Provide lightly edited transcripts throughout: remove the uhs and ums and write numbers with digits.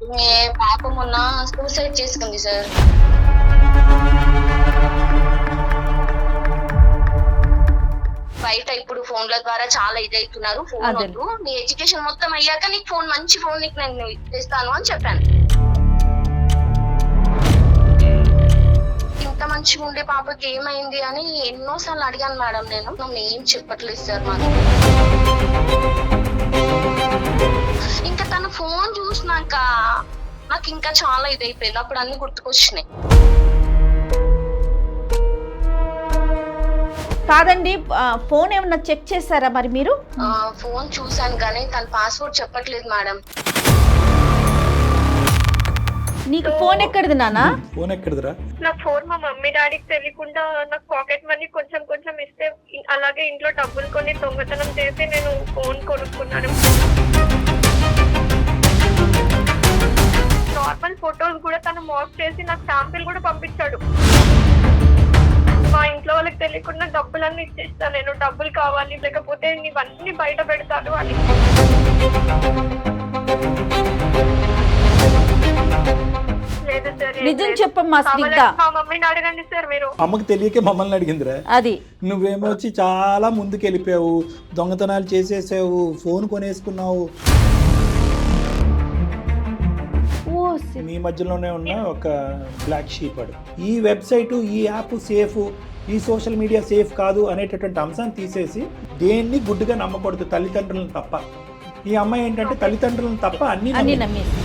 పాప మొన్న సూసైడ్ చేసుకుంది సార్. బయట ఇప్పుడు ఫోన్ల ద్వారా చాలా ఇదైతున్నారు. ఫోన్ అదే. వద్దు, నీ ఎడ్యుకేషన్ మొత్తం అయ్యాక నీకు ఫోన్, మంచి ఫోన్ నీకు నేను ఇస్తాను అని చెప్పాను. ఇంత మంచిగా ఉండే పాపకి ఏమైంది అని ఎన్నోసార్లు అడిగాను మేడం. నేను ఏం చెప్పట్లేదు సార్ మాకు. ఇంకా తన ఫోన్ చూసినాక నాకు ఇంకా చాలా ఇదైపోయింది. అప్పుడు అన్ని గుర్తుకొచ్చినాయి. కాదండి, ఫోన్ ఏమన్నా చెక్ చేశారా మరి మీరు? ఫోన్ చూసాను కానీ తన పాస్వర్డ్ చెప్పట్లేదు మేడం. నీకు ఫోన్ ఎక్కడిది నానా? ఫోన్ ఎక్కడిదిరా? నా ఫోన్ మా మమ్మీ డాడీకి తెలియకుండా నాకు పాకెట్ మనీ కొంచెం కొంచెం ఇస్తే, అలాగే ఇంట్లో డబ్బులు కొని దొంగతనం చేసి నేను ఫోన్ కొనుక్కున్నాను. నార్మల్ ఫొటోస్ కూడా తను మార్క్ చేసి నాకు శాంపిల్ కూడా పంపించాడు. మా ఇంట్లో వాళ్ళకి తెలియకుండా డబ్బులన్నీ ఇచ్చేస్తాను. నేను డబ్బులు కావాలి, లేకపోతే ఇవన్నీ బయట పెడతాను అని. లేదు సార్, నిజం చెప్పమ్మా స్నిగ్ధ. మా మమ్మీని అడగండి సార్ మీరు. అమ్మకి తెలియకే మమ్మల్ని అడిగిందిరా. అది నువ్వేమో వచ్చి చాలా ముందుకు వెళ్ళిపోయావు, దొంగతనాలు చేసేసావు, ఫోన్ కొనేసుకున్నావు. మీ మధ్యలోనే ఉన్న ఒక బ్లాక్ షీప్ అడు. ఈ వెబ్సైటు, ఈ యాప్ సేఫ్, ఈ సోషల్ మీడియా సేఫ్ కాదు అనేటటువంటి అంశాన్ని తీసేసి దేన్ని గుడ్డుగా నమ్మకూడదు, తల్లిదండ్రులను తప్ప. ఈ అమ్మాయి ఏంటంటే తల్లిదండ్రులను తప్ప అన్ని నమ్మేసి.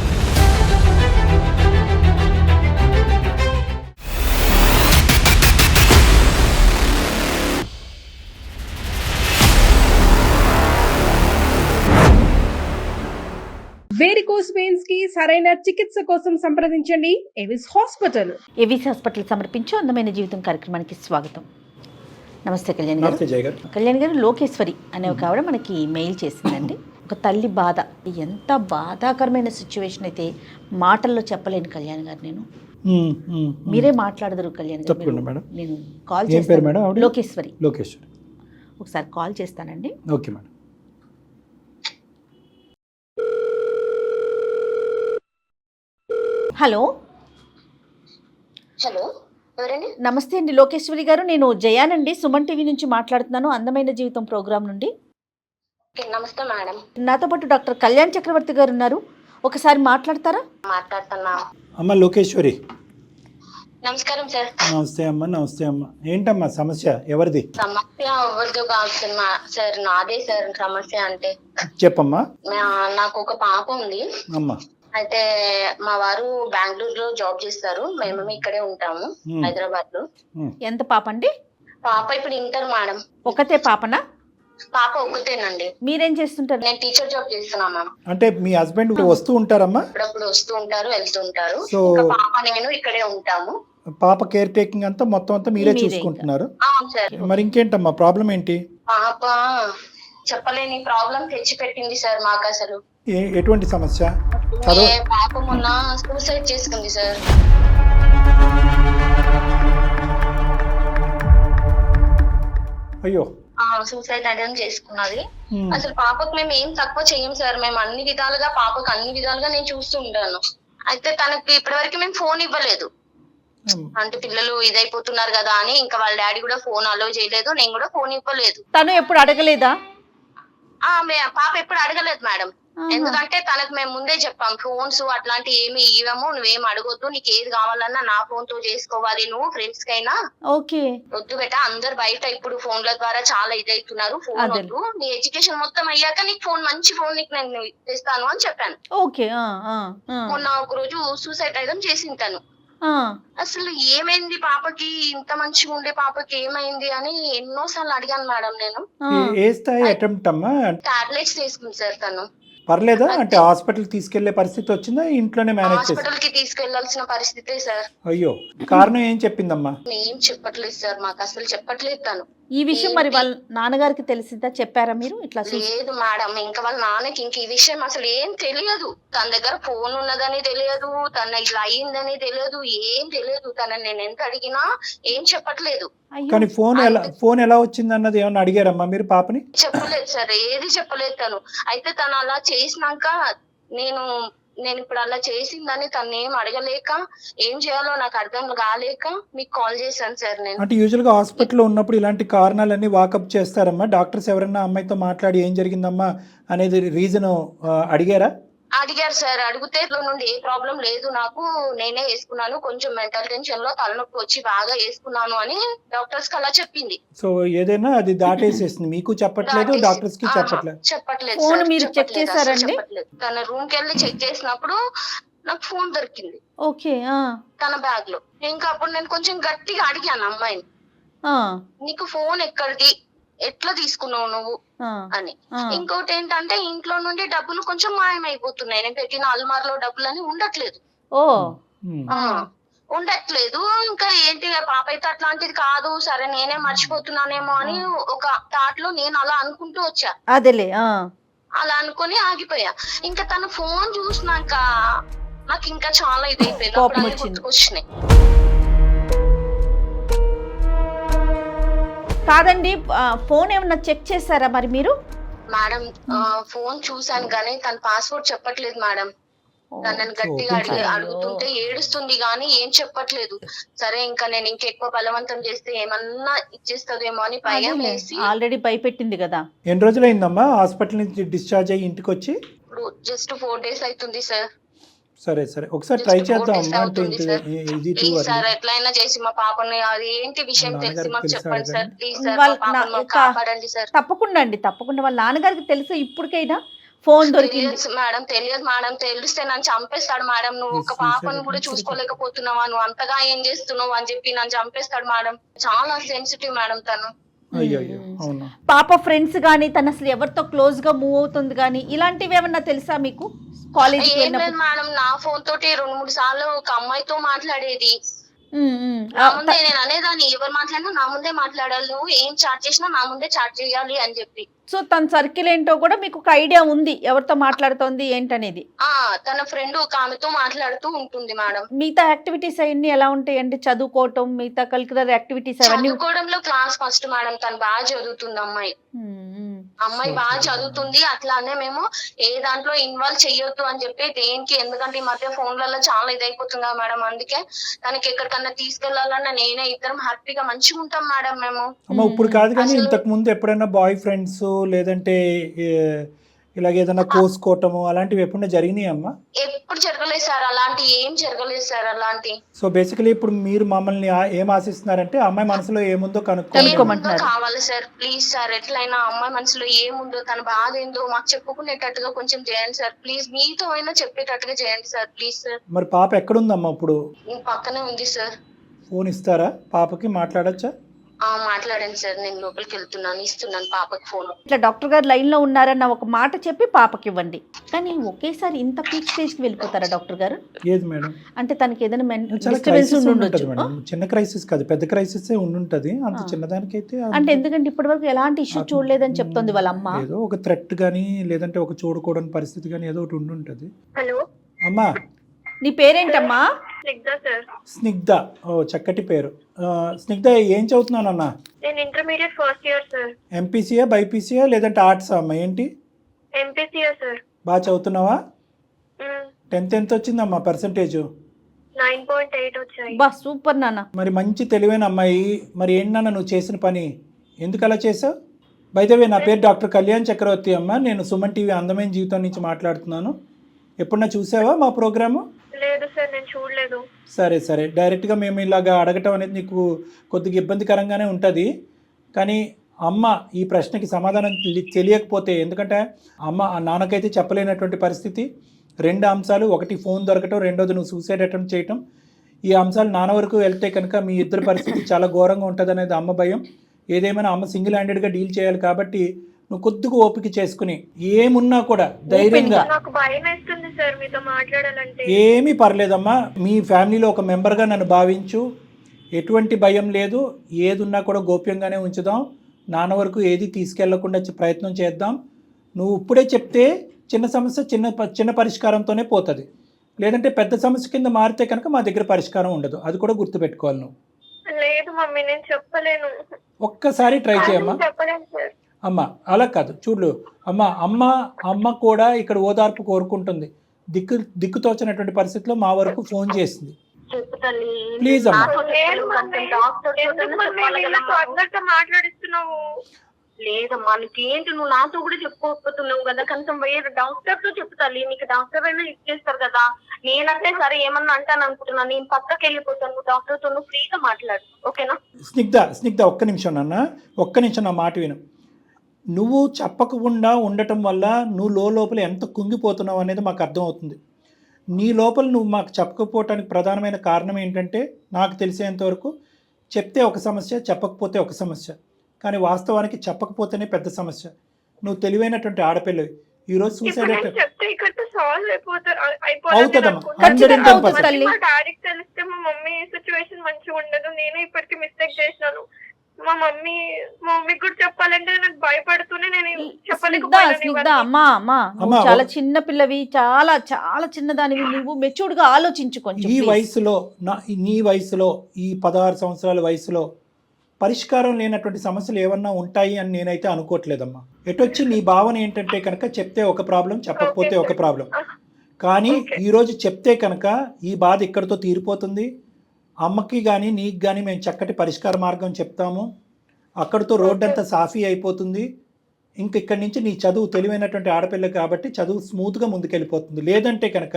వేరికోస్ వెయిన్స్ కి సరైన చికిత్స కోసం సంప్రదించండి ఎవిస్ హాస్పిటల్. ఏవిస్ హాస్పిటల్ సమర్పించు అందమైన జీవితం కార్యక్రమానికి స్వాగతం. నమస్తే కళ్యాణ్ గారు. నమస్తే జయ గారు. కళ్యాణ్ గారు, లోకేశ్వరి అనే ఒక ఆవిడ మనకి మెయిల్ చేసిందండి. ఒక తల్లి బాధ, ఎంత బాధాకరమైన సిచ్యువేషన్ అయితే మాటల్లో చెప్పలేను కళ్యాణ్ గారు. నేను మీరే మాట్లాడదురు కళ్యాణ్ గారు. తప్పకుండా మేడం. నేను కాల్ ఏం పేరు మేడం? చేస్తాను. లోకేశ్వరి. లోకేశ్వరి. ఒకసారి కాల్ చేస్తానండి. Okay madam. హలో. హలో, ఎవరండి? నమస్తే అండి లోకేశ్వరి గారు, నేను జయానండి, సుమన్ టీవీ నుంచి మాట్లాడుతున్నాను, అందమైన జీవితం ప్రోగ్రామ్ నుండి. నమస్తే మేడం. నాతో పాటు డాక్టర్ కళ్యాణ్ చక్రవర్తి గారు ఉన్నారు, ఒకసారి మాట్లాడతారా? మాట్లాడుతున్నా. అమ్మ లోకేశ్వరి. నమస్కారం సార్. నమస్తే అమ్మ. నమస్తే అమ్మ. ఏంటమ్మా సమస్య? ఎవరిది? సమస్య ఎవరిదో కాదు సార్, నాదే సార్ సమస్య. అంటే చెప్పమ్మా. నాకు ఒక పాప ఉంది. అమ్మా. అయితే మా వారు బెంగళూరులో జాబ్ చేస్తారు, మేము ఇక్కడే ఉంటాము హైదరాబాద్ లో. ఎంత పాప అండి? పాప ఇప్పుడు ఇంటర్ మేడం. ఒకతే పాపనా? పాప ఒకతేనండి. మీరేం చేస్తుంటారు? నేను టీచర్ జాబ్ చేస్తున్నా మ్యామ్. అంటే మీ హస్బెండ్ వస్తూ ఉంటారమ్మా? అప్పుడప్పుడు వస్తూ ఉంటారు, వెళ్తూ ఉంటారు. సో పాప నేను ఇక్కడే ఉంటాము. పాప కేర్ టేకింగ్ అంతా మొత్తం అంతా మీరే చూసుకుంటున్నారు? అవును సార్. మరి ఇంకేంటమ్మా ప్రాబ్లం ఏంటి? పాప చెప్పలేని ప్రాబ్లం తెచ్చి పెట్టింది సార్ మాకు. అసలు ఎటువంటి సమస్య? పాప మొన్న సూసైడ్ చేసుకుంది సార్. అయ్యో. సూసైడ్ అటెంప్ట్ చేసుకున్నది. అసలు పాపకు మేము ఏం తక్కువ చెయ్యం సార్. మేము అన్ని విధాలుగా పాపకు అన్ని విధాలుగా నేను చూస్తూ ఉంటాను. అయితే తనకి ఇప్పటివరకు మేము ఫోన్ ఇవ్వలేదు. అంటే పిల్లలు ఇదైపోతున్నారు కదా అని ఇంకా వాళ్ళ డాడీ కూడా ఫోన్ అలో చేయలేదు, నేను కూడా ఫోన్ ఇవ్వలేదు. తను ఎప్పుడు అడగలేదా? పాప ఎప్పుడు అడగలేదు మేడం. ఎందుకంటే తనకు మేము ముందే చెప్పాం, ఫోన్స్ అట్లాంటి ఏమి ఇవ్వము, నువ్వేం అడగొద్దు, నీకు ఏది కావాలన్నా నా ఫోన్ తో చేసుకోవాలి, నువ్వు ఫ్రెండ్స్ కైనా ఓకే వద్దు బెట, అందరు బయట ఇప్పుడు ఫోన్ల ద్వారా చాలా ఇదైతున్నారు, ఫోన్ వద్దు, నీ ఎడ్యుకేషన్ మొత్తం అయ్యాక నీకు ఫోన్, మంచి ఫోన్ నీకు నేను ఇస్తాను అని చెప్పాను. ఓకే. మొన్న ఒక రోజు సూసైడ్ అటెంప్ట్ చేసింది తను. అసలు ఏమైంది పాపకి, ఇంత మంచిగా ఉండే పాపకి ఏమైంది అని ఎన్నోసార్లు అడిగాను మేడం. నేను ఏ స్థాయి అటెంప్ట్ అమ్మా? టాబ్లెట్స్ తీసుకుంది సార్ తను. పర్లేదా? అంటే హాస్పిటల్ తీసుకెళ్లే పరిస్థితి వచ్చిందా? ఇంట్లోనే మేనేజ్ చేసి? హాస్పిటల్ కి తీసుకెళ్లాల్సిన పరిస్థితే సార్. అయ్యో, కారణం ఏం చెప్పిందమ్మా? ఏం చెప్పట్లేదు సార్, మాకు అసలు చెప్పట్లేదు తను. ఈ విషయం మరి వాళ్ళ నాన్నగారికి తెలిసిందా? చెప్పారా మీరు ఇట్లా? లేదు మేడం, ఇంకా వాళ్ళ నాన్నకి ఇంక ఈ విషయం అసలు ఏం తెలియదు. తన దగ్గర ఫోన్ ఉన్నదని తెలియదు, తన ఇట్లా అయ్యిందని తెలియదు, ఏం తెలియదు. తనని నేను ఎంత అడిగినా ఏం చెప్పట్లేదు. కానీ ఫోన్ ఎలా వచ్చింది అన్నది ఏమన్నా అడిగారమ్మా మీరు పాపని? చెప్పలేదు సార్, ఏది చెప్పలేదు తను. అయితే తను అలా చేసినాక నేను నేను ఇప్పుడు అలా చేసిందని తను ఏం అడగలేక ఏం చేయాలో నాకు అర్థం కాలేక మీకు కాల్ చేశాను సార్ నేను. అంటే యూజువల్గా హాస్పిటల్లో ఉన్నప్పుడు ఇలాంటి కారణాలన్నీ వాకప్ చేస్తారమ్మా? డాక్టర్స్ ఎవరన్నా అమ్మాయితో మాట్లాడి ఏం జరిగిందమ్మా అనేది రీజన్ అడిగారా? అడిగారు సార్. అడిగితే ఇంట్లో నుండి ఏ ప్రాబ్లం లేదు నాకు, నేనే వేసుకున్నాను, కొంచెం మెంటల్ టెన్షన్ లో తలనొప్పి వచ్చి బాగా వేసుకున్నాను అని డాక్టర్స్ కి అలా చెప్పింది. సో ఏదైనా అది దాటేసేసింది, మీకు చెప్పట్లేదు, డాక్టర్స్ కి చెప్పట్లేదు. చెప్పట్లేదు ఫోన్ సార్, మీరు చెక్ చెప్పట్లేదు, అసలు చేశారండి? చెప్పట్లేదు. తన రూమ్ కి వెళ్ళి చెక్ చేసినప్పుడు నాకు ఫోన్ దొరికింది ఓకే. తన బ్యాగ్ లో. ఇంకా అప్పుడు నేను కొంచెం గట్టిగా అడిగాను అమ్మాయిని, నీకు ఫోన్ ఎక్కడిది, ఎట్లా తీసుకున్నావు నువ్వు అని. ఇంకోటి ఏంటంటే ఇంట్లో నుండి డబ్బులు కొంచెం మాయమైపోతున్నాయి, నేను పెట్టిన అల్మార్లో డబ్బులు అని ఉండట్లేదు. ఉండట్లేదు. ఇంకా ఏంటి పాప అయితే అట్లాంటిది కాదు, సరే నేనే మర్చిపోతున్నానేమో అని ఒక థాట్ లో నేను అలా అనుకుంటూ వచ్చా. అదేలే. అలా అనుకుని ఆగిపోయా. ఇంకా తన ఫోన్ చూసినాక నాకు ఇంకా చాలా ఇదైపోయింది, కోపం అప్పుడు వచ్చింది. గుర్తుకొచ్చినాయి. కాదండి, ఫోన్ ఏమన్నా చెక్ చేశారా మరి మీరు? మేడం ఫోన్ చూసాను కానీ తన పాస్వర్డ్ చెప్పట్లేదు మేడం. నన్ను గట్టిగా అడుగుతుంటే ఏడుస్తుంది కానీ ఏం చెప్పట్లేదు. సరే ఇంకా నేను ఇంకెక్కువ బలవంతం చేస్తే ఏమన్నా ఇచ్చేస్తుందేమో అని భయం వేసి. ఆల్రెడీ భయపెట్టింది కదా. ఎన్ని రోజులు అయిందమ్మా హాస్పిటల్ నుంచి డిశ్చార్జ్ అయ్యి ఇంటికి వచ్చి? ఇప్పుడు జస్ట్ 4 days అవుతుంది సార్. సరే సరే, ఒకసారి ట్రై చేద్దాం అమ్మా. అంటే ఇది ప్లీజ్ సార్ ఎట్లయినా చేసి మా పాపని, అది ఏంటి విషయం తెలిసి మాకు చెప్పండి సార్, ప్లీజ్ సార్, వాళ్ళ మా పాపని మాకు కాపాడండి సార్. తప్పకుండా అండి, తప్పకుండా. వాళ్ళ నాన్నగారికి తెలుసు ఇప్పటికైనా ఫోన్ దొరికింది? తెలియదు మేడం. తెలిస్తే నన్ను చంపేస్తాడు మేడం. నువ్వు ఒక పాపను కూడా చూసుకోలేకపోతున్నావా, నువ్వు అంతగా ఏం చేస్తున్నావు అని చెప్పి నన్ను చంపేస్తాడు మేడం. చాలా సెన్సిటివ్ మేడం తను. పాప ఫ్రెండ్స్ గానీ తను అసలు ఎవరితో క్లోజ్ గా మూవ్ అవుతుంది గానీ ఇలాంటివి ఏమన్నా తెలుసా మీకు? కాలేజ్ మేడం నా ఫోన్ తోటి 2-3 సార్లు ఒక అమ్మాయితో మాట్లాడేది. నా ముందే నేను అనేదాన్ని, ఎవరు మాట్లాడినా నా ముందే మాట్లాడాలి, నువ్వు ఏం చాట్ చేసినా నా ముందే చాట్ చేయాలి అని చెప్పి. సో తన సర్కిల్ ఏంటో కూడా మీకు ఒక ఐడియా ఉంది, ఎవరితో మాట్లాడుతోంది ఏంటనేది? తన ఫ్రెండ్ ఒక ఆమెతో మాట్లాడుతూ ఉంటుంది మేడం. మిగతా యాక్టివిటీస్ అవన్నీ ఎలా ఉంటాయండి? చదువుకోవటం, మిగతా కల్చరల్ యాక్టివిటీస్ అవన్నీ? చదువుకోవడంలో క్లాస్ ఫస్ట్ మేడం. తను బాగా చదువుతుంది అమ్మాయి బాగా చదువుతుంది. అట్లానే మేము ఏ దాంట్లో ఇన్వాల్వ్ చెయ్యొద్దు అని చెప్పి దేనికి, ఎందుకంటే ఈ మధ్య ఫోన్లలో చాలా ఇదైపోతుంది కదా మేడం. అందుకే తనకి ఎక్కడికన్నా తీసుకెళ్లాలన్నా నేనే, ఇద్దరం హ్యాపీగా మంచిగా ఉంటాం మేడం మేము. ఇప్పుడు కాదు కానీ ఇంతకు ముందు ఎప్పుడైనా బాయ్ ఫ్రెండ్స్ లేదంటే ఇలాగ ఏదైనా కోసుకోవటము అలాంటివి ఎప్పుడైనా జరిగినాయి అమ్మా? ఎప్పుడు జరగలేదు సార్, అలాంటి ఏం జరగలేదు సార్ అలాంటి. సో బేసికలీ ఇప్పుడు మీరు మమ్మల్ని ఏం ఆశిస్తున్నారంటే అమ్మాయి మనసులో ఏముందో కనుక్కోమంటున్నారు. కావాలి సార్, ప్లీజ్ సార్, ఎట్లయినా అమ్మాయి మనసులో ఏముందో, తన బాధ ఏందో మాకు చెప్పుకునేటట్టుగా కొంచెం చేయండి సార్, ప్లీజ్. మీతో అయినా చెప్పేటట్టుగా చేయండి సార్, ప్లీజ్ సార్. మరి పాప ఎక్కడుందమ్మా ఇప్పుడు? పక్కనే ఉంది సార్. ఫోన్ ఇస్తారా పాపకి, మాట్లాడచ్చా? మాట్లాడండి సార్, నేను లోపలికి వెళ్తున్నాను, ఇస్తున్నాను పాపకి ఫోన్. ఇట్లా డాక్టర్ గారు లైన్ లో ఉన్నారన్న ఒక మాట చెప్పి పాపకి ఇవ్వండి. కానీ ఒకేసారి ఇంత పీక్ స్టేజ్ కి వెళ్ళిపోతారా డాక్టర్ గారు? ఏది మేడం? అంటే తనకి ఏదైనా డిస్టర్బెన్స్ ఉండొచ్చు మేడం. చిన్న క్రైసిస్ కాదు, పెద్ద క్రైసిస్ ఉండుంటది. అంత చిన్నదానికైతే అంటే ఎందుకంటే ఇప్పటి వరకు ఎలాంటి ఇష్యూ చూడలేదని చెప్తోంది వాళ్ళ అమ్మ. ఏదో ఒక థ్రెట్ గానీ లేదంటే ఒక చూడకూడని పరిస్థితి గానీ ఏదో ఒకటి ఉండుంటది. హలో అమ్మా, నీ పేరేంటమ్మా? స్నిగ్ధ సార్. స్నిగ్ధ, ఓ చక్కటి పేరు. స్నిగ్ధ ఏం చదువుతున్నానన్నా? నేను ఇంటర్మీడియట్ ఫస్ట్ ఇయర్ సార్. ఎంపీసీయా, బైపీసీయా లేదంటే ఆర్ట్స్ అమ్మా? ఏంటి? ఎంపీసీయా సార్. బాగా చదువుతున్నావా? 10th ఎంత వచ్చిందమ్మా పర్సంటేజ్? 9.8 వచ్చాయి. బా సూపర్ నాన్న. మరి మంచి తెలివైన అమ్మాయి. మరి ఏంటన్నా నువ్వు చేసిన పని, ఎందుకు అలా చేసావు? బై ద వే, నా పేరు డాక్టర్ కళ్యాణ్ చక్రవర్తి అమ్మ. నేను సుమన్ టీవీ అందమైన జీవితం నుంచి మాట్లాడుతున్నాను. ఎప్పుడన్నా చూసావా మా ప్రోగ్రాము? లేదు సార్, నేను చూడలేదు. సరే సరే, డైరెక్ట్గా మేము ఇలాగా అడగటం అనేది నీకు కొద్దిగా ఇబ్బందికరంగానే ఉంటుంది. కానీ అమ్మ ఈ ప్రశ్నకి సమాధానం తెలియకపోతే, ఎందుకంటే అమ్మ నాన్నకైతే చెప్పలేనటువంటి పరిస్థితి. 2 అంశాలు, ఒకటి ఫోన్ దొరకటం, రెండోది నువ్వు సూసైడ్ అటెంప్ట్ చేయటం. ఈ అంశాలు నాన్న వరకు వెళ్తే కనుక మీ ఇద్దరి పరిస్థితి చాలా ఘోరంగా ఉంటుంది అనేది అమ్మ భయం. ఏదేమైనా అమ్మ సింగిల్ హ్యాండెడ్గా డీల్ చేయాలి కాబట్టి నువ్వు కొద్దిగా ఓపిక చేసుకుని ఏమున్నా కూడా ధైర్యంగా. నాకు భయం వేస్తుంది సార్ మీతో మాట్లాడాలంటే. ఏమీ పర్లేదమ్మా, మీ ఫ్యామిలీలో ఒక మెంబర్గా నన్ను భావించు. ఎటువంటి భయం లేదు, ఏది ఉన్నా కూడా గోప్యంగానే ఉంచుదాం. నాన్న వరకు ఏది తీసుకెళ్లకుండా ప్రయత్నం చేద్దాం. నువ్వు ఇప్పుడే చెప్తే చిన్న సమస్య చిన్న పరిష్కారంతోనే పోతుంది. లేదంటే పెద్ద సమస్య కింద మారితే కనుక మా దగ్గర పరిష్కారం ఉండదు. అది కూడా గుర్తుపెట్టుకోవాలి నువ్వు. లేదు మమ్మీ, నేను చెప్పలేను. ఒక్కసారి ట్రై చేయమ్మా. చెప్పలేను సార్. అమ్మ అలా కాదు, చూడు అమ్మ కూడా ఇక్కడ ఓదార్పు కోరుకుంటుంది. దిక్కుతోచినటువంటి పరిస్థితిలో మా వరకు ఫోన్ చేసింది. చెప్పు తల్లి. ప్లీజ్ అమ్మా. అందరితో మాట్లాడిస్తున్నావు. లేదమ్మా నీకేంటి, నువ్వు నాతో కూడా చెప్పుకోకపోతున్నావు కదా, కనీసం వేరే డాక్టర్ తో చెప్పు తల్లి, నీకు డాక్టర్ అయినా ఇచ్చేస్తారు కదా. నేనంటే సరే ఏమన్నా అంటాను అనుకుంటున్నా, నేను పక్కకి వెళ్ళిపోతాను, నువ్వు డాక్టర్ తో నువ్వు ఫ్రీగా మాట్లాడు, ఓకేనా? స్నిగ్ధ ఒక్క నిమిషం నాన్న, ఒక్క నిమిషం నా మాట విను. నువ్వు చెప్పకుండా ఉండటం వల్ల నువ్వు లోపల ఎంత కుంగిపోతున్నావు అనేది మాకు అర్థమవుతుంది. నీ లోపల నువ్వు మాకు చెప్పకపోవటానికి ప్రధానమైన కారణం ఏంటంటే, నాకు తెలిసేంతవరకు చెప్తే ఒక సమస్య, చెప్పకపోతే ఒక సమస్య, కానీ వాస్తవానికి చెప్పకపోతేనే పెద్ద సమస్య. నువ్వు తెలివైనటువంటి ఆడపిల్లవి. ఈరోజు సూసైడ్ అవుతుందమ్మా, 110%. మా డాడీకి తెలిస్తే మా మమ్మీ సిచ్యువేషన్ మంచిగా ఉండదు. నేనే ఇప్పటికీ మిస్టేక్ చేసినాను. మా మమ్మీకి కూడా చెప్పాలంటే నాకు భయపడుతూనే నేను స్నిగ్ధ అమ్మా నువ్వు చాలా చిన్న పిల్లవి, చాలా చాలా చిన్నదానివి, నువ్వు మెచ్యూర్డ్ గా ఆలోచించు కొంచెం. నీ వయసులో ఈ 16 సంవత్సరాల వయసులో పరిష్కారం లేనటువంటి సమస్యలు ఏమన్నా ఉంటాయి అని నేనైతే అనుకోవట్లేదమ్మా. ఎటొచ్చి నీ భావన ఏంటంటే కనుక చెప్తే ఒక ప్రాబ్లం, చెప్పకపోతే ఒక ప్రాబ్లం. కానీ ఈరోజు చెప్తే కనుక ఈ బాధ ఇక్కడితో తీరిపోతుంది. అమ్మకి కానీ నీకు కానీ మేము చక్కటి పరిష్కార మార్గం చెప్తాము. అక్కడితో రోడ్డంతా సాఫీ అయిపోతుంది. ఇంక ఇక్కడి నుంచి నీ చదువు, తెలివైనటువంటి ఆడపిల్ల కాబట్టి చదువు స్మూత్గా ముందుకెళ్ళిపోతుంది. లేదంటే కనుక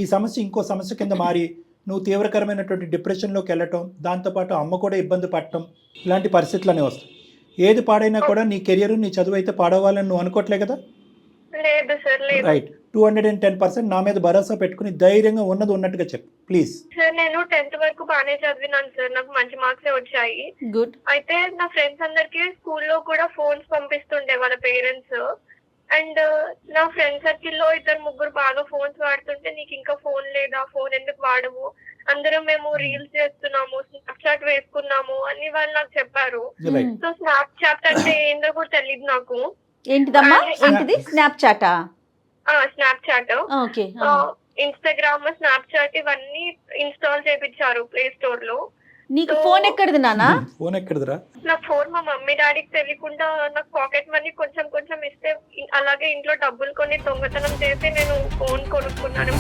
ఈ సమస్య ఇంకో సమస్య కింద మారి నువ్వు తీవ్రకరమైనటువంటి డిప్రెషన్లోకి వెళ్ళటం, దాంతోపాటు అమ్మ కూడా ఇబ్బంది పడటం, ఇలాంటి పరిస్థితులనే వస్తాయి. ఏది పాడైనా కూడా నీ కెరియర్, నీ చదువు అయితే పాడవాలని నువ్వు అనుకోవట్లే కదా? లేదు సార్, లేదు. రైట్, 210% నా మీద భరోసా పెట్టుకుని ధైర్యంగా ఉన్నది ఉన్నట్టుగా చెప్పు ప్లీజ్. సార్ నేను 10th వరకు బాగానే చదివినాను సార్, నాకు మంచి మార్క్సే వచ్చాయి. గుడ్. అయితే నా ఫ్రెండ్స్ అందరికి స్కూల్లో కూడా ఫోన్స్ పంపిస్తుండే వాళ్ళ పేరెంట్స్. అండ్ నా ఫ్రెండ్ సర్కిల్ లో 2-3 బాగా ఫోన్స్ వాడుతుంటే, నీకు ఇంకా ఫోన్ లేదా, ఫోన్ ఎందుకు వాడవు, అందరం మేము రీల్స్ చేస్తున్నాము, స్నాప్చాట్ వేసుకున్నాము అని వాళ్ళు నాకు చెప్పారు. సో స్నాప్చాట్ అంటే ఏందో కూడా తెలియదు నాకు. ఏంటిదమ్మా, ఏంటిది? స్నాప్చాటా? Snapchat, okay. ఇన్స్టాగ్రామ్, స్నాప్చాట్ ఇవన్నీ ఇన్స్టాల్ చేయించారు ప్లే స్టోర్ లో. నీకు ఫోన్ ఎక్కడిది నాన్న? ఫోన్ ఎక్కడిదిరా? నా ఫోన్ మా మమ్మీ డాడీకి తెలియకుండా నాకు పాకెట్ మనీ కొంచెం కొంచెం ఇస్తే, అలాగే ఇంట్లో డబ్బులు కొని దొంగతనం చేసి నేను ఫోన్ కొనుక్కున్నాను.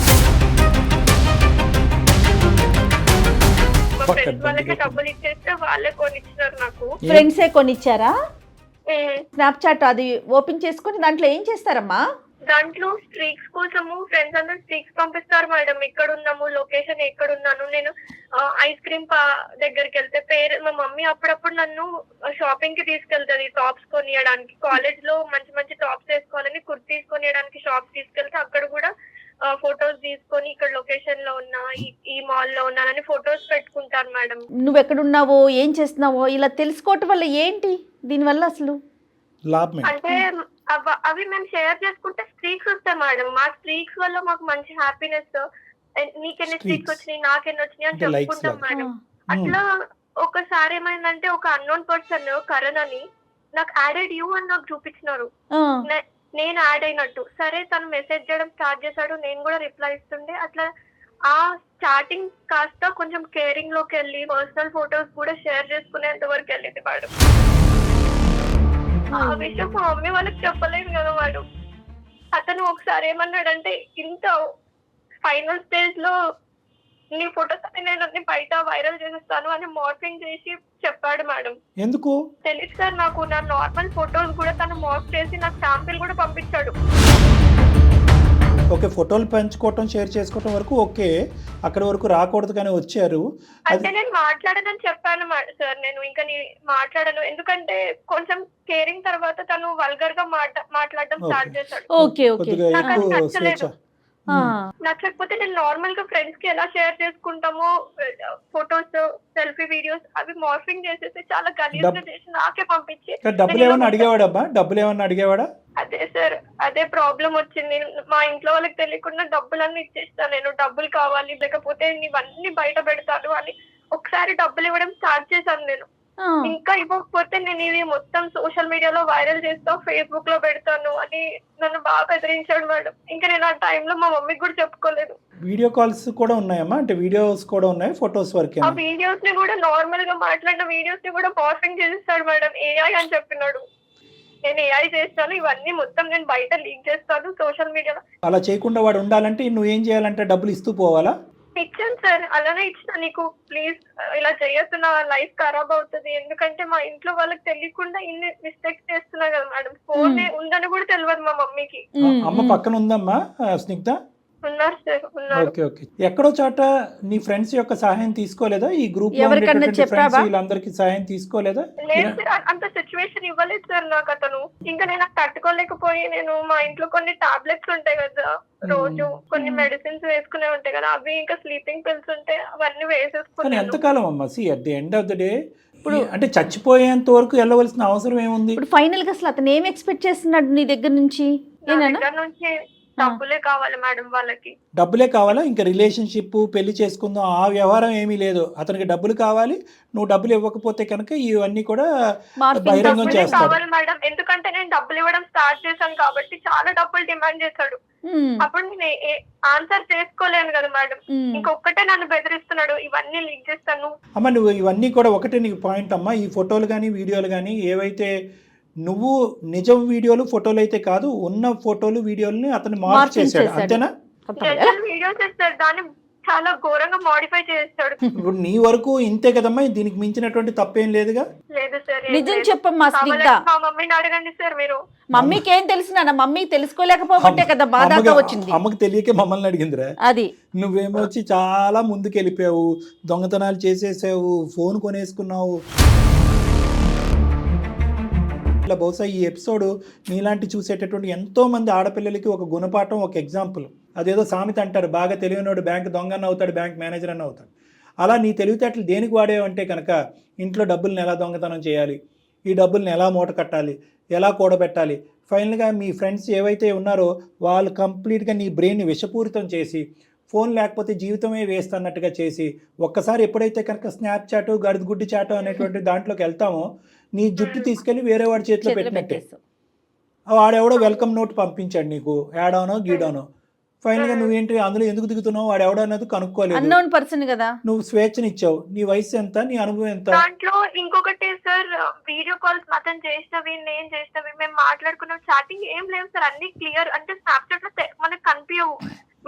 మా ఫ్రెండ్స్ వాళ్ళకి డబ్బులు ఇచ్చేస్తే వాళ్ళే కొనిచ్చినారు నాకు. ఫ్రెండ్సే కొనిచ్చారా? స్నాప్చాట్ అది ఓపెన్ చేసుకుని దాంట్లో ఏం చేస్తారమ్మా? దాంట్లో స్ట్రీక్స్ కోసము ఫ్రెండ్స్ అందరూ స్ట్రీక్స్ పంపిస్తారు మేడం, ఎక్కడున్నాము, లొకేషన్ ఎక్కడున్నాను. నేను ఐస్ క్రీమ్ దగ్గరికి వెళ్తే మా మమ్మీ అప్పుడప్పుడు నన్ను షాపింగ్ కి తీసుకెళ్తుంది, టాప్స్ కొనియడానికి. కాలేజ్ లో మంచి మంచి టాప్స్ వేసుకోవాలని కుర్తీస్ కొనియడానికి షాప్ తీసుకెళ్తే అక్కడ కూడా ఫొటోస్ తీసుకొని ఇక్కడ లొకేషన్ లో ఉన్నా, ఈ మాల్ లో ఉన్నానని ఫొటోస్ పెట్టుకుంటారు మేడం. నువ్వు ఎక్కడున్నావో, ఏం చేస్తున్నావో ఇలా తెలుసుకోవటం వల్ల ఏంటి దీనివల్ల అసలు లాభం? అంటే అవి మేము షేర్ చేసుకుంటే స్ట్రీక్స్ వస్తాయి మేడం. మా స్ట్రీక్స్ వల్ల మాకు మంచి హ్యాపీనెస్, నీకెన్ని స్ట్రీక్స్ వచ్చినాయి, నాకెన్ని వచ్చినాయి అని చెప్పుకుంటాం మేడం. అట్లా ఒకసారి ఏమైందంటే, ఒక అన్నోన్ పర్సన్ కరణ్ అని నాకు యాడెడ్ యూ అని నాకు చూపించినారు, నేను యాడ్ అయినట్టు. సరే తను మెసేజ్ చేయడం స్టార్ట్ చేశాడు, నేను కూడా రిప్లై ఇస్తుండే. అట్లా ఆ స్టార్టింగ్ కాస్త కొంచెం కేరింగ్ లోకి వెళ్ళి పర్సనల్ ఫొటోస్ కూడా షేర్ చేసుకునేంత వరకు వెళ్ళింది మేడం. ఆ విషయం మా మమ్మీ వాళ్ళకి చెప్పలేదు కదా మేడం. అతను ఒకసారి ఏమన్నాడంటే, ఇంత ఫైనల్ స్టేజ్ లో నీ ఫొటోస్ అని నేను అన్ని బయట వైరల్ చేసేస్తాను అని మార్ఫింగ్ చేసి చెప్పాడు మేడం. ఎందుకు తెలియదు సార్ నాకు. నా నార్మల్ ఫొటోస్ కూడా తను మార్ఫ్ చేసి నాకు శాంపిల్ కూడా పంపించాడు. ఓకే, ఫోటోలు పంచుకోవటం, షేర్ చేసుకోవటం వరకు ఓకే, అక్కడ వరకు రాకూడదు కానీ వచ్చారు. అంటే నేను మాట్లాడనని చెప్పాను సార్, నేను ఇంకా మాట్లాడను, ఎందుకంటే కొంచెం కేరింగ్ తర్వాత తను వల్గర్ గా మాట్లాడడం స్టార్ట్ చేశాడు. నచ్చకపోతే నేను నార్మల్ గా ఫ్రెండ్స్ కి ఎలా షేర్ చేసుకుంటామో ఫొటోస్, సెల్ఫీ వీడియోస్ అవి మార్ఫింగ్ చేసేసి చాలా గలీజ్గా చేసి నాకే పంపించి. డబ్బులు ఏమన్నా అడిగేవాడబ్బా? డబ్బులు ఏమన్నా అడిగేవాడా? అదే సార్, అదే ప్రాబ్లం వచ్చింది. మా ఇంట్లో వాళ్ళకి తెలియకుండా డబ్బులన్నీ ఇచ్చేస్తాను, నేను డబ్బులు కావాలి లేకపోతే నీవన్నీ బయట పెడతాను అని ఒకసారి డబ్బులు ఇవ్వడం స్టార్ట్ చేశాను నేను. ఇంకా ఇవ్వకపోతే నేను ఇది మొత్తం సోషల్ మీడియాలో వైరల్ చేస్తా, ఫేస్బుక్ లో పెడతాను అని నన్ను బాగా బెదిరించాడు మేడం. ఇంకా నేను ఆ టైంలో మా మమ్మీకి కూడా చెప్పుకోలేదు. వీడియో కాల్స్ కూడా ఉన్నాయమ్మా? అంటే వీడియోస్ కూడా ఉన్నాయి, ఫొటోస్ వరకే? ఆ వీడియోస్ ని కూడా నార్మల్ గా మాట్లాడిన వీడియోస్ ని కూడా మార్ఫింగ్ చేసేస్తాడు మేడం, ఏఐ అని చెప్పినాడు. నేను ఏఐ చేస్తాను, ఇవన్నీ మొత్తం నేను బయట లీక్ చేస్తాను సోషల్ మీడియాలో. అలా చేయకుండా వాడు ఉండాలంటే నువ్వేం చేయాలంటే డబ్బులు ఇస్తూ పోవాలా? ఇచ్చాను సార్, అలానే ఇచ్చిన. నీకు ప్లీజ్ ఇలా చేయొద్దు, నా లైఫ్ ఖరాబ్ అవుతుంది. ఎందుకంటే మా ఇంట్లో వాళ్ళకి తెలియకుండా ఇన్ని మిస్టేక్స్ చేస్తున్నా కదా మేడం. ఫోన్ ఉందని కూడా తెలియదు మా మమ్మీకి. అమ్మ పక్కన ఉందమ్మా స్నిగ్ధ? ఉన్నారు సార్, ఉన్నారు. Okay okay. ఎక్కడో చోట నీ ఫ్రెండ్స్ యొక్క సహాయం తీసుకోలేదా? ఈ గ్రూప్ ఎవరికన్నా చెప్పావా? వీళ్ళందరికీ సహాయం తీసుకోలేదా? లేదు సార్, అంత సిచ్యువేషన్ ఇవ్వలేదు సార్ నాకు అతను. ఇంకా నేను తట్టుకోలేకపోయి నేను మా ఇంట్లో కొన్ని టాబ్లెట్స్ ఉంటాయి కదా, రోజు కొన్ని మెడిసిన్స్ వేసుకునే ఉంటాయి కదా, అవి ఇంకా స్లీపింగ్ పిల్స్ ఉంటాయి, అవన్నీ కానీ వేసేసుకున్నాను. ఎంతకాలం అమ్మా? At the end of the day ఇప్పుడు అంటే చచ్చిపోయేంత వరకు వెళ్ళవలసిన అవసరం ఏముంది? ఇప్పుడు ఫైనల్ గా అసలు అతను ఏం ఎక్స్పెక్ట్ చేస్తున్నాడు నీ దగ్గర నుంచి? నా దగ్గర నుంచి డబ్బులే కావాలి మేడం వాళ్ళకి. డబ్బులే కావాలా? ఇంకా రిలేషన్షిప్ పెళ్లి చేసుకుందాం ఆ వ్యవహారం ఏమీ లేదు. అతనికి డబ్బులు కావాలి, నువ్వు డబ్బులు ఇవ్వకపోతే కనుక ఇవన్నీ కూడా బహిరంగం చేస్తాడు. కావాలి మేడం, ఎందుకంటే నేను డబ్బులు ఇవ్వడం స్టార్ట్ చేశాను కాబట్టి చాలా డబ్బులు డిమాండ్ చేశాడు. అప్పుడు నేను ఆన్సర్ చేసుకోలేను కదా మేడం. ఇంకొకటే నన్ను బెదిరిస్తున్నాడు, ఇవన్నీ లీక్ చేస్తాను. అమ్మ నువ్వు ఇవన్నీ కూడా ఒకటే నీకు పాయింట్ అమ్మా. ఈ ఫోటోలు కానీ వీడియోలు కానీ ఏవైతే నువ్వు నిజం వీడియోలు ఫోటోలు అయితే కాదు, ఉన్న ఫోటోలు వీడియోలని అతను మార్పు చేశాడు అంతేనా? వీడియో చేస్తాడు, దాన్ని చాలా ఘోరంగా మోడిఫై చేస్తాడు. ఇప్పుడు నీ వరకు ఇంతే కదమ్మా, దీనికి మించినటువంటి తప్పేం లేదుగా? లేదు సార్. నిజం చెప్పమ్మా స్నిగ్ధ. మా మమ్మీని అడగండి సార్ మీరు. మమ్మీకి ఏం తెలుసు నాన్న? మమ్మీ తెలుసుకోలేకపోతే కదా బాధగా వచ్చింది. అమ్మకి తెలియకే మమ్మల్ని అడిగిందిరా. అది నువ్వేమో వచ్చి చాలా ముందుకు వెళ్ళిపోయావు, దొంగతనాలు చేసేసావు, ఫోన్ కొనేసుకున్నావు. ఇట్లా బహుశా ఈ ఎపిసోడ్ నీలాంటి చూసేటటువంటి ఎంతో మంది ఆడపిల్లలకి ఒక గుణపాఠం, ఒక ఎగ్జాంపుల్. అదేదో సామెత అంటారు, బాగా తెలియనివాడు బ్యాంక్ దొంగన్న అవుతాడు, బ్యాంక్ మేనేజర్ అన్న అవుతాడు. అలా నీ తెలివితేటలు దేనికి వాడేవంటే కనుక ఇంట్లో డబ్బుల్ని ఎలా దొంగతనం చేయాలి, ఈ డబ్బుల్ని ఎలా మూట కట్టాలి, ఎలా కూడబెట్టాలి. ఫైనల్గా మీ ఫ్రెండ్స్ ఏవైతే ఉన్నారో వాళ్ళు కంప్లీట్గా నీ బ్రెయిన్ని విషపూరితం చేసి ఫోన్ లేకపోతే జీవితమే వేస్ట్ అన్నట్టుగా చేసి, ఒక్కసారి ఎప్పుడైతే కనుక స్నాప్చాట్ గడిగుడ్డి చాటు అనేటువంటి దాంట్లోకి వెళ్తామో నీ జుట్టు తీసుకెళ్ళి వేరే వాడి చేతిలో పెట్టినట్టే. వాడెవడో వెల్కమ్ నోట్ పంపించాడు నీకు, యాడానో గీడానో. ఫైనల్గా నువ్వేంటి అందులో ఎందుకు దిగుతున్నావు, వాడు ఎవడో అన్నది కనుక్కోలేదు. అన్నోన్ పర్సన్ కదా. నువ్వు స్వేచ్ఛనిచ్చావు. నీ వయసు ఎంత, నీ అనుభవం ఎంత? దాంట్లో ఇంకొకటి సార్, వీడియో కాల్స్ మాత్రం చేసినవి, నేను చేసినవి, మేము మాట్లాడుకున్న చాటింగ్ ఏం లేవు సార్, అన్ని క్లియర్. అంటే స్నాప్చాట్ లో మనకు కనిపించవు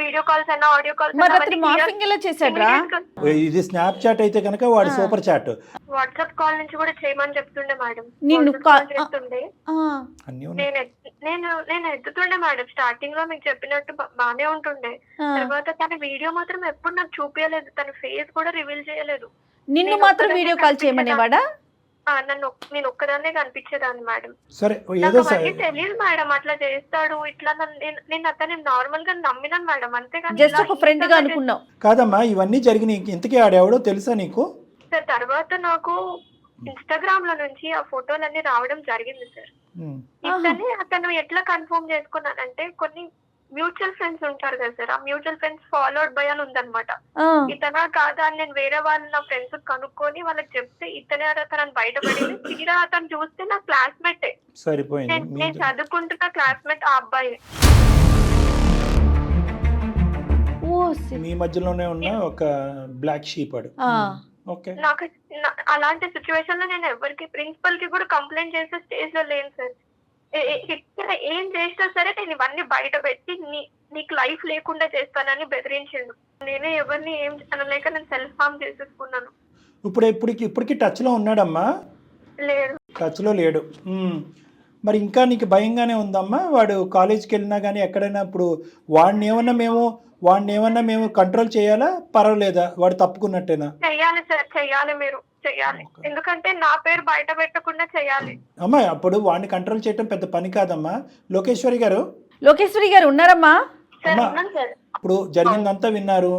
వీడియో కాల్స్ అయినా ఆడియో కాల్స్. ఇది స్నాప్ చాట్ అయితే కనుక వాడు సూపర్ చాట్. వాట్సాప్ కాల్ నుంచి కూడా చేయమని చెప్తుండే మేడం. చేస్తుండే నేను ఎత్తుతుండే మేడం. స్టార్టింగ్ లో మీకు చెప్పినట్టు బానే ఉంటుండే. తర్వాత తన వీడియో మాత్రం ఎప్పుడు నాకు చూపించలేదు, తన ఫేస్ కూడా రివీల్ చేయలేదు. నిన్ను మాత్రం వీడియో కాల్ చేయమనేవాడా? నేను ఒక్కదాన్నే కనిపించేదాన్ని మేడం. సరే తెలియదు మేడం అట్లా చేస్తాడు ఇట్లా. నేను అతన్ని నార్మల్ గా నమ్మినాను మేడం, అంతేగాని జస్ట్ ఒక ఫ్రెండ్ గా అనుకున్నావు కాదమ్మా. ఇవన్నీ జరిగినాయి, ఇంతకీ ఆడెవడో తెలుసా నీకు? సార్ తర్వాత నాకు ఇన్స్టాగ్రామ్ లో నుంచి ఆ ఫోటోలన్నీ రావడం జరిగింది సార్. ఇతనే అతను ఎట్లా కన్ఫర్మ్ చేసుకున్నానంటే, కొన్ని మ్యూచువల్ ఫ్రెండ్స్ ఉంటారు కదా సార్, ఆ మ్యూచువల్ ఫ్రెండ్స్ ఫాలోడ్ బై అని ఉందన్నమాట. ఇతనా కాదా అని నేను వేరే వాళ్ళు నా ఫ్రెండ్స్ కనుక్కొని వాళ్ళకి చెప్తే ఇతనే అతను బయటపడింది. తీరా అతను చూస్తే నా క్లాస్మేట్, నేను చదువుకుంటున్న క్లాస్మేట్ ఆ అబ్బాయి. మీ మధ్యలోనే ఉన్న ఒక బ్లాక్ షీప్ అడు. నాకు అలాంటి సిచ్యువేషన్ లో నేను ఎవరికి, ప్రిన్సిపల్ కి కూడా కంప్లైంట్ చేసే స్టేజ్ లో లేను సార్. ఇక్కడ ఏం చేసినా సరే నేను ఇవన్నీ బయట పెట్టి నీకు లైఫ్ లేకుండా చేస్తానని బెదిరించిండు. నేనే ఎవరిని ఏం అనలేక నేను సెల్ఫ్ హార్మ్ చేసేసుకున్నాను. ఇప్పటికి టచ్ లో ఉన్నాడమ్మా? లేడు. టచ్ లో లేడు. మరి ఇంకా నీకు భయంగానే ఉందమ్మా? వాడు కాలేజ్కి వెళ్ళినా కానీ ఎక్కడైనా ఇప్పుడు వాడిని ఏమన్నా మేము కంట్రోల్ చేయాలా, పర్వాలేదా? వాడు తప్పుకున్నట్టేనా? చెయ్యాలి సార్, చెయ్యాలి, మీరు చెయ్యాలి. ఎందుకంటే నా పేరు బయట పెట్టకుండా చెయ్యాలి. అమ్మా అప్పుడు వాడిని కంట్రోల్ చేయటం పెద్ద పని కాదమ్మా. లోకేశ్వరి గారు ఉన్నారమ్మా? ఇప్పుడు జరిగిందంతా విన్నారు.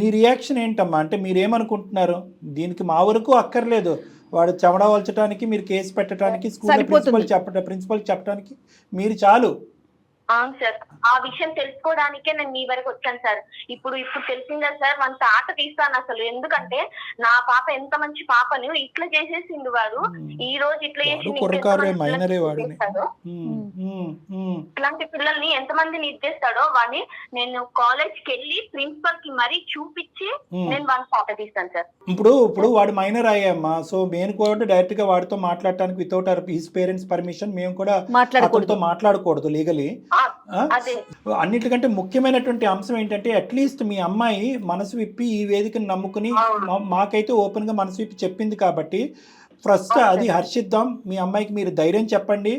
మీ రియాక్షన్ ఏంటమ్మా? అంటే మీరేమనుకుంటున్నారు? దీనికి మా వరకు అక్కర్లేదు, వాడు చెమడ వల్చడానికి, మీరు కేసు పెట్టడానికి, స్కూల్ ప్రిన్సిపల్ చెప్పడానికి మీరు చాలు. అవును సార్, ఆ విషయం తెలుసుకోవడానికే నేను మీ వరకు వచ్చాను సార్. ఇప్పుడు తెలిసిందా సార్, మన తాట తీస్తాను అసలు. ఎందుకంటే నా పాప ఎంత మంచి పాపని ఇట్లా చేసేసిండు వాడు. ఈ రోజు ఇట్లా చేసి ఇలాంటి పిల్లల్ని ఎంతమందిని ఇచ్చేస్తాడో వాడిని నేను కాలేజ్ కి వెళ్ళి ప్రిన్సిపల్ కి మరీ చూపించి నేను వాడిని ఫోటో తీస్తాను సార్. ఇప్పుడు వాడు మైనర్ అయ్యామ్మా, సో మేము కూడా డైరెక్ట్ గా వాడితో మాట్లాడటానికి వితౌట్ హిస్ పేరెంట్స్ పర్మిషన్ మేము కూడా అతనితో మాట్లాడకూడదు లీగలీ. అన్నిటికంటే ముఖ్యమైనటువంటి అంశం ఏంటంటే అట్లీస్ట్ మీ అమ్మాయి మనసు విప్పి ఈ వేదికను నమ్ముకుని మాకైతే ఓపెన్ గా మనసు విప్పి చెప్పింది కాబట్టి ఫస్ట్ అది హర్షిద్దాం. మీ అమ్మాయికి మీరు ధైర్యం చెప్పండి.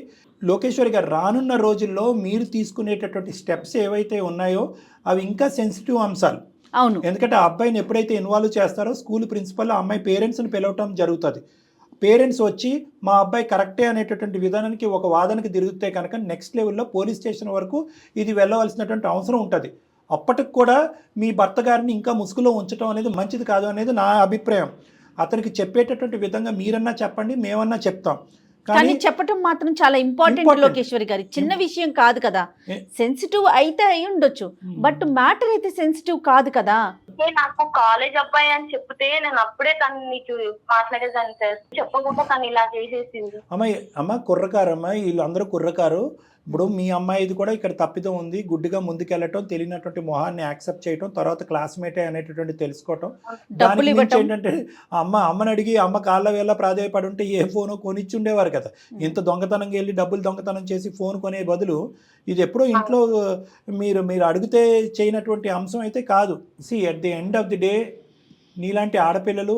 లోకేశ్వరి గారు రానున్న రోజుల్లో మీరు తీసుకునేటటువంటి స్టెప్స్ ఏవైతే ఉన్నాయో అవి ఇంకా సెన్సిటివ్ అంశాలు. అవును, ఎందుకంటే ఆ అబ్బాయిని ఎప్పుడైతే ఇన్వాల్వ్ చేస్తారో స్కూల్ ప్రిన్సిపల్ ఆ అమ్మాయి పేరెంట్స్ని పిలవటం జరుగుతుంది. పేరెంట్స్ వచ్చి మా అబ్బాయి కరెక్టే అనేటటువంటి విధానానికి ఒక వాదనకి తిరిగితే కనుక నెక్స్ట్ లెవెల్లో పోలీస్ స్టేషన్ వరకు ఇది వెళ్ళవలసినటువంటి అవసరం ఉంటుంది. అప్పటికి కూడా మీ భర్త గారిని ఇంకా ముసుగులో ఉంచడం అనేది మంచిది కాదు అనేది నా అభిప్రాయం. అతనికి చెప్పేటటువంటి విధంగా మీరన్నా చెప్పండి, మేమన్నా చెప్తాం, కానీ చెప్పటం మాత్రం చాలా ఇంపార్టెంట్ లోకేశ్వరి గారి. చిన్న విషయం కాదు కదా, సెన్సిటివ్ అయితే అయి ఉండొచ్చు, బట్ మ్యాటర్ అయితే సెన్సిటివ్ కాదు కదా. నాకు కాలేజ్ అబ్బాయి అని చెప్తే నేను అప్పుడే తను నీకు మాట్లాడేదాన్ని సార్, చెప్పకుండా తను ఇలా చేసేసింది. అమ్మ కుర్రకారమ్మ, వీళ్ళందరూ కుర్రకారు. ఇప్పుడు మీ అమ్మాయిది కూడా ఇక్కడ తప్పిదం ఉంది, గుడ్డిగా ముందుకెళ్ళటం, తెలియనటువంటి మొహాన్ని యాక్సెప్ట్ చేయటం, తర్వాత క్లాస్మేటే అనేటటువంటి తెలుసుకోవటం. దాని గురించి ఏంటంటే అమ్మని అడిగి అమ్మ కాళ్ళ వేళ ప్రాధాయపడి ఉంటే ఏ ఫోను కొనిచ్చి ఉండేవారు కదా. ఇంత దొంగతనంగా వెళ్ళి డబ్బులు దొంగతనం చేసి ఫోన్ కొనే బదులు ఇది ఎప్పుడో ఇంట్లో మీరు అడిగితే చేయనటువంటి అంశం అయితే కాదు. See at the end of the day నీలాంటి ఆడపిల్లలు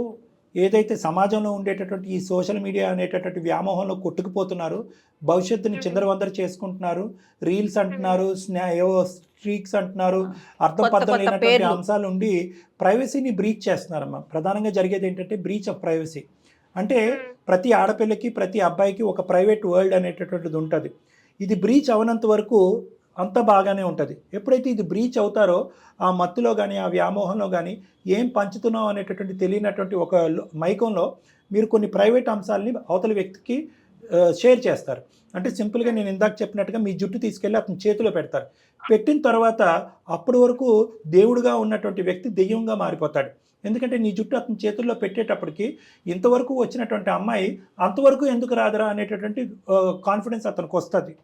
ఏదైతే సమాజంలో ఉండేటటువంటి ఈ సోషల్ మీడియా అనేటటువంటి వ్యామోహంలో కొట్టుకుపోతున్నారు, భవిష్యత్తుని చిందరవందర చేసుకుంటున్నారు, రీల్స్ అంటున్నారు, ఏవో స్ట్రీక్స్ అంటున్నారు, అర్థం పద్ధతులైనటువంటి అంశాలు ఉండి ప్రైవసీని బ్రీచ్ చేస్తున్నారమ్మా. ప్రధానంగా జరిగేది ఏంటంటే బ్రీచ్ ఆఫ్ ప్రైవసీ. అంటే ప్రతి ఆడపిల్లకి ప్రతి అబ్బాయికి ఒక ప్రైవేట్ వరల్డ్ అనేటటువంటిది ఉంటుంది. ఇది బ్రీచ్ అవనంత వరకు అంతా బాగానే ఉంటుంది. ఎప్పుడైతే ఇది బ్రీచ్ అవుతారో ఆ మత్తులో కానీ ఆ వ్యామోహంలో కానీ ఏం పంచుతున్నావు అనేటటువంటి తెలియనటువంటి ఒక మైకంలో మీరు కొన్ని ప్రైవేట్ అంశాలని అవతల వ్యక్తికి షేర్ చేస్తారు. అంటే సింపుల్గా నేను ఇందాక చెప్పినట్టుగా మీ జుట్టు తీసుకెళ్ళి అతని చేతిలో పెడతారు. పెట్టిన తర్వాత అప్పటి వరకు దేవుడుగా ఉన్నటువంటి వ్యక్తి దెయ్యంగా మారిపోతాడు. ఎందుకంటే నీ జుట్టు అతని చేతుల్లో పెట్టేటప్పటికి ఇంతవరకు వచ్చినటువంటి అమ్మాయి అంతవరకు ఎందుకు రాదురా అనేటటువంటి కాన్ఫిడెన్స్ అతనికి వస్తుంది.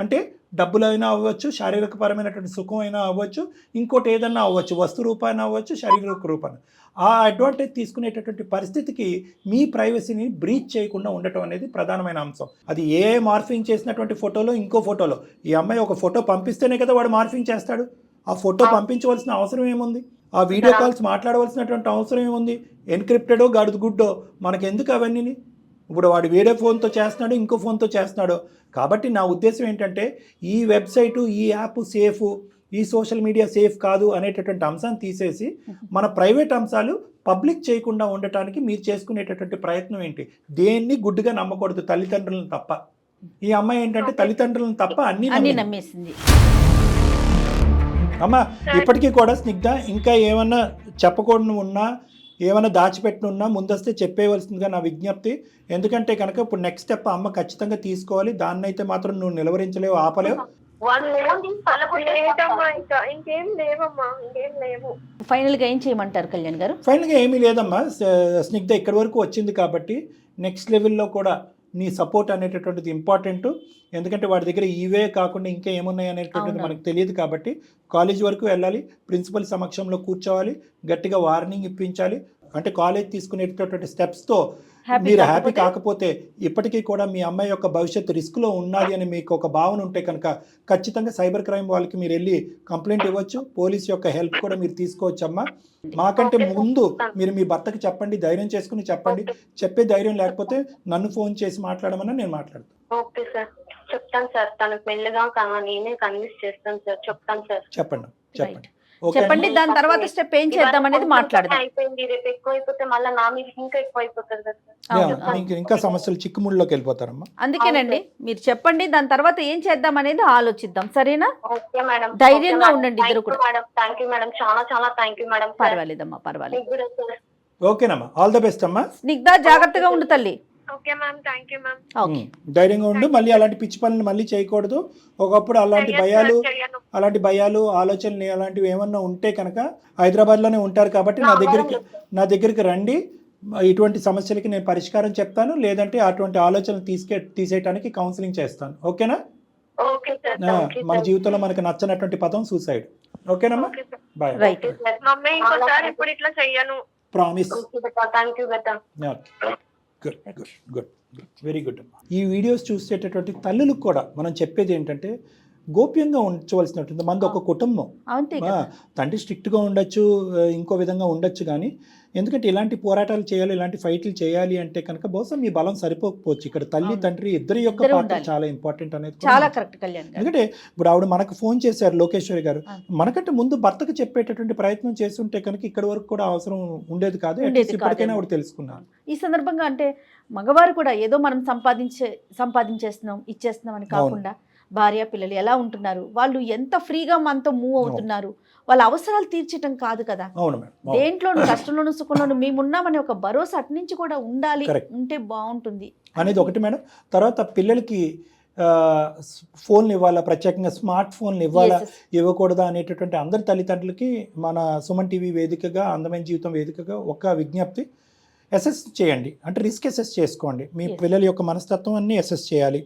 అంటే డబ్బులైనా అవ్వచ్చు, శారీరకపరమైనటువంటి సుఖం అయినా అవ్వచ్చు, ఇంకోటి ఏదన్నా అవ్వచ్చు, వస్తు రూపాయన అవ్వచ్చు, శారీరక రూపాయన. ఆ అడ్వాంటేజ్ తీసుకునేటటువంటి పరిస్థితికి మీ ప్రైవసీని బ్రీచ్ చేయకుండా ఉండటం అనేది ప్రధానమైన అంశం. అది ఏ మార్ఫింగ్ చేసినటువంటి ఫోటోలో ఇంకో ఫోటోలో ఈ అమ్మాయి ఒక ఫోటో పంపిస్తేనే కదా వాడు మార్ఫింగ్ చేస్తాడు. ఆ ఫోటో పంపించవలసిన అవసరం ఏముంది? ఆ వీడియో కాల్స్ మాట్లాడవలసినటువంటి అవసరం ఏముంది? ఎన్క్రిప్టెడో గడుదు గుడ్డో మనకెందుకు అవన్నీ? ఇప్పుడు వాడు వేరే ఫోన్తో చేస్తున్నాడు, ఇంకో ఫోన్తో చేస్తున్నాడు. కాబట్టి నా ఉద్దేశం ఏంటంటే ఈ వెబ్సైటు, ఈ యాప్ సేఫ్, ఈ సోషల్ మీడియా సేఫ్ కాదు అనేటటువంటి అంశాన్ని తీసేసి మన ప్రైవేట్ అంశాలు పబ్లిక్ చేయకుండా ఉండటానికి మీరు చేసుకునేటటువంటి ప్రయత్నం ఏంటి? దేన్ని గుడ్డుగా నమ్మకూడదు, తల్లిదండ్రులను తప్ప. ఈ అమ్మాయి ఏంటంటే తల్లిదండ్రులను తప్ప అన్ని నమ్మేసింది. అమ్మ ఇప్పటికీ కూడా స్నిగ్ధ ఇంకా ఏమన్నా చెప్పకూడదు ఉన్నా, ఏమైనా దాచిపెట్టున్నా ముందస్తే చెప్పేయవలసిందిగా నా విజ్ఞప్తి. ఎందుకంటే కనుక ఇప్పుడు నెక్స్ట్ స్టెప్ అమ్మ ఖచ్చితంగా తీసుకోవాలి. దాన్ని అయితే మాత్రం నువ్వు నిలవరించలేవు, ఆపలేవు. ఫైనల్గా ఏం చేయమంటారు కళ్యాణ్ గారు? ఫైనల్గా ఏమీ లేదమ్మా, స్నిగ్ధ ఇక్కడి వరకు వచ్చింది కాబట్టి నెక్స్ట్ లెవెల్లో కూడా నీ సపోర్ట్ అనేటటువంటిది ఇంపార్టెంట్. ఎందుకంటే వాడి దగ్గర ఇవే కాకుండా ఇంకా ఏమున్నాయి అనేటటువంటిది మనకు తెలియదు కాబట్టి కాలేజ్ వరకు వెళ్ళాలి, ప్రిన్సిపల్ సమక్షంలో కూర్చోవాలి, గట్టిగా వార్నింగ్ ఇప్పించాలి. అంటే కాలేజ్ తీసుకునేటటువంటి స్టెప్స్తో మీరు హ్యాపీ కాకపోతే ఇప్పటికీ కూడా మీ అమ్మాయి యొక్క భవిష్యత్తు రిస్క్లో ఉన్నది అని మీకు ఒక భావన ఉంటే కనుక ఖచ్చితంగా సైబర్ క్రైమ్ వాళ్ళకి మీరు వెళ్ళి కంప్లైంట్ ఇవ్వచ్చు. పోలీస్ యొక్క హెల్ప్ కూడా మీరు తీసుకోవచ్చు అమ్మా. మాకంటే ముందు మీరు మీ భర్తకి చెప్పండి, ధైర్యం చేసుకుని చెప్పండి. చెప్పే ధైర్యం లేకపోతే నన్ను ఫోన్ చేసి మాట్లాడమన్నా నేను మాట్లాడతాను. ఓకే సార్, చెప్తాను సార్. తనకు మెల్లగా నేనే కన్విన్స్ చేస్తాను సార్. చెప్తాను సార్. చెప్పండి. చెప్పండి, దాని తర్వాత స్టెప్ ఏం చేద్దాం అనేది మాట్లాడదాం. అయిపోయింది, రేపు ఎక్కువ అయిపోతే మళ్ళీ నా మీద ఇంకా ఎక్కువ అయిపోతుంది కదా, ఇంకా సమస్యలు చిక్కుముళ్ళలోకి వెళ్ళిపోతారమ్మా. అందుకేనండి మీరు చెప్పండి, దాని తర్వాత ఏం చేద్దాం అనేది ఆలోచిద్దాం. సరేనా? ఓకే మేడం, ధైర్యంగా ఉండండి ఇద్దరు కూడా. థ్యాంక్ యూ మేడం, చాలా చాలా థ్యాంక్ యూ మేడం. పర్వాలేదమ్మా, పర్వాలేదు. ఓకేనమ్మా, ఆల్ ద బెస్ట్ అమ్మా. స్నిగ్ధ జాగ్రత్తగా ఉండు తల్లి. Okay ma'am, thank you ma'am. Okay, ధైర్యంగా ఉండు. మళ్ళీ అలాంటి పిచ్చి పనులు మళ్ళీ చేయకూడదు. ఒకప్పుడు అలాంటి భయాలు ఆలోచనలు అలాంటివి ఏమన్నా ఉంటే కనుక హైదరాబాద్లోనే ఉంటారు కాబట్టి నా దగ్గరికి రండి. ఇటువంటి సమస్యలకి నేను పరిష్కారం చెప్తాను, లేదంటే అటువంటి ఆలోచనలు తీసేయడానికి కౌన్సిలింగ్ చేస్తాను. ఓకేనా? ఓకే సార్ మన జీవితంలో మనకు నచ్చనటువంటి పదం సూసైడ్. ఓకేనమ్మా, బాయ్. రైట్. మమ్మీ ఇంకోసారి ఇప్పుడు ఇట్లా చెయ్యను. Promise. Thank you beta. Good good good very good అమ్మా. ఈ వీడియోస్ చూసేటటువంటి తల్లులకు కూడా మనం చెప్పేది ఏంటంటే గోప్యంగా ఉంచవలసినటువంటి మనది ఒక కుటుంబం. అంతే తండ్రి స్ట్రిక్ట్గా ఉండొచ్చు, ఇంకో విధంగా ఉండొచ్చు, కానీ ఎందుకంటే ఇలాంటి పోరాటాలు చేయాలి, ఇలాంటి ఫైట్లు చేయాలి అంటే కనుక బహుశా మీ బలం సరిపోకపోవచ్చు. ఇక్కడ తల్లి తండ్రి ఇద్దరి యొక్క పాత్ర చాలా ఇంపార్టెంట్ అనేది చాలా కరెక్ట్ కళ్యాణ్. ఎందుకంటే ఇప్పుడు ఆవిడ మనకు ఫోన్ చేశారు లోకేశ్వరి గారు, మనకంటే ముందు భర్తకు చెప్పేటటువంటి ప్రయత్నం చేస్తుంటే కనుక ఇక్కడ వరకు కూడా అవసరం ఉండేది కాదు. ఇప్పటికైనా ఆవిడ తెలుసుకున్నాను. ఈ సందర్భంగా అంటే మగవారు కూడా ఏదో మనం సంపాదించేస్తున్నాం ఇచ్చేస్తున్నాం అని కాకుండా భార్య పిల్లలు ఎలా ఉంటున్నారు, వాళ్ళు ఎంత ఫ్రీగా మనతో మూవ్ అవుతున్నారు, వాళ్ళ అవసరాలు తీర్చడం కాదు కదా. దేంట్లోనూ కష్టంలోనూ సుఖంలోనూ మేమున్నామనే ఒక భరోసా అటు నుంచి కూడా ఉండాలి, ఉంటే బాగుంటుంది అనేది ఒకటి మేడం. తర్వాత పిల్లలకి ఫోన్లు ఇవ్వాలా, ప్రత్యేకంగా స్మార్ట్ ఫోన్లు ఇవ్వాలా ఇవ్వకూడదా అనేటటువంటి అందరి తల్లిదండ్రులకి మన సుమన్ టీవీ వేదికగా, అందమైన జీవితం వేదికగా ఒక విజ్ఞప్తి. అసెస్ చేయండి, అంటే రిస్క్ అసెస్ చేసుకోండి. మీ పిల్లల యొక్క మనస్తత్వం అన్నీ అసెస్ చేయాలి.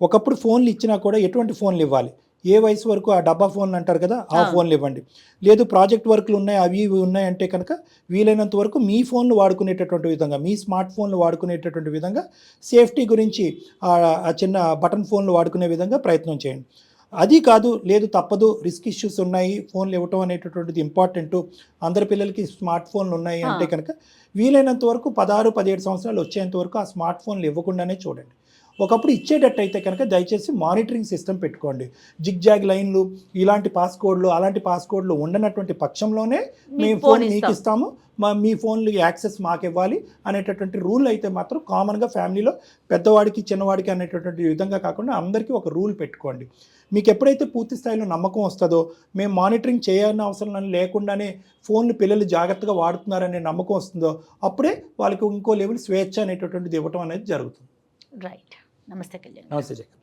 ఒకప్పుడు ఫోన్లు ఇచ్చినా కూడా ఎటువంటి ఫోన్లు ఇవ్వాలి, ఏ వయసు వరకు ఆ డబ్బా ఫోన్లు అంటారు కదా ఆ ఫోన్లు ఇవ్వండి. లేదు ప్రాజెక్ట్ వర్క్లు ఉన్నాయి అవి ఇవి ఉన్నాయంటే కనుక వీలైనంత వరకు మీ ఫోన్లు వాడుకునేటటువంటి విధంగా, మీ స్మార్ట్ ఫోన్లు వాడుకునేటటువంటి విధంగా, సేఫ్టీ గురించి ఆ చిన్న బటన్ ఫోన్లు వాడుకునే విధంగా ప్రయత్నం చేయండి. అది కాదు, లేదు తప్పదు, రిస్క్ ఇష్యూస్ ఉన్నాయి, ఫోన్లు ఇవ్వటం అనేటటువంటిది ఇంపార్టెంట్, అందరి పిల్లలకి స్మార్ట్ ఫోన్లు ఉన్నాయి అంటే కనుక వీలైనంత వరకు 16-17 సంవత్సరాలు వచ్చేంత వరకు ఆ స్మార్ట్ ఫోన్లు ఇవ్వకుండానే చూడండి. ఒకప్పుడు ఇచ్చేటట్టయితే కనుక దయచేసి మానిటరింగ్ సిస్టమ్ పెట్టుకోండి. జిగ్జాగ్ లైన్లు, ఇలాంటి పాస్కోడ్లు, అలాంటి పాస్కోడ్లు ఉండనటువంటి పక్షంలోనే మేము ఫోన్ మీకు ఇస్తాము, మీ ఫోన్లు యాక్సెస్ మాకు ఇవ్వాలి అనేటటువంటి రూల్ అయితే మాత్రం కామన్గా ఫ్యామిలీలో పెద్దవాడికి చిన్నవాడికి అనేటటువంటి విధంగా కాకుండా అందరికీ ఒక రూల్ పెట్టుకోండి. మీకు ఎప్పుడైతే పూర్తి స్థాయిలో నమ్మకం వస్తుందో, మేము మానిటరింగ్ చేయాలని అవసరం లేకుండానే ఫోన్లు పిల్లలు జాగ్రత్తగా వాడుతున్నారనే నమ్మకం వస్తుందో, అప్పుడే వాళ్ళకి ఇంకో లెవెల్ స్వేచ్ఛ అనేటటువంటిది ఇవ్వటం అనేది జరుగుతుంది. రైట్. నమస్తే కళ్యాణ్. నమస్తే జగన్.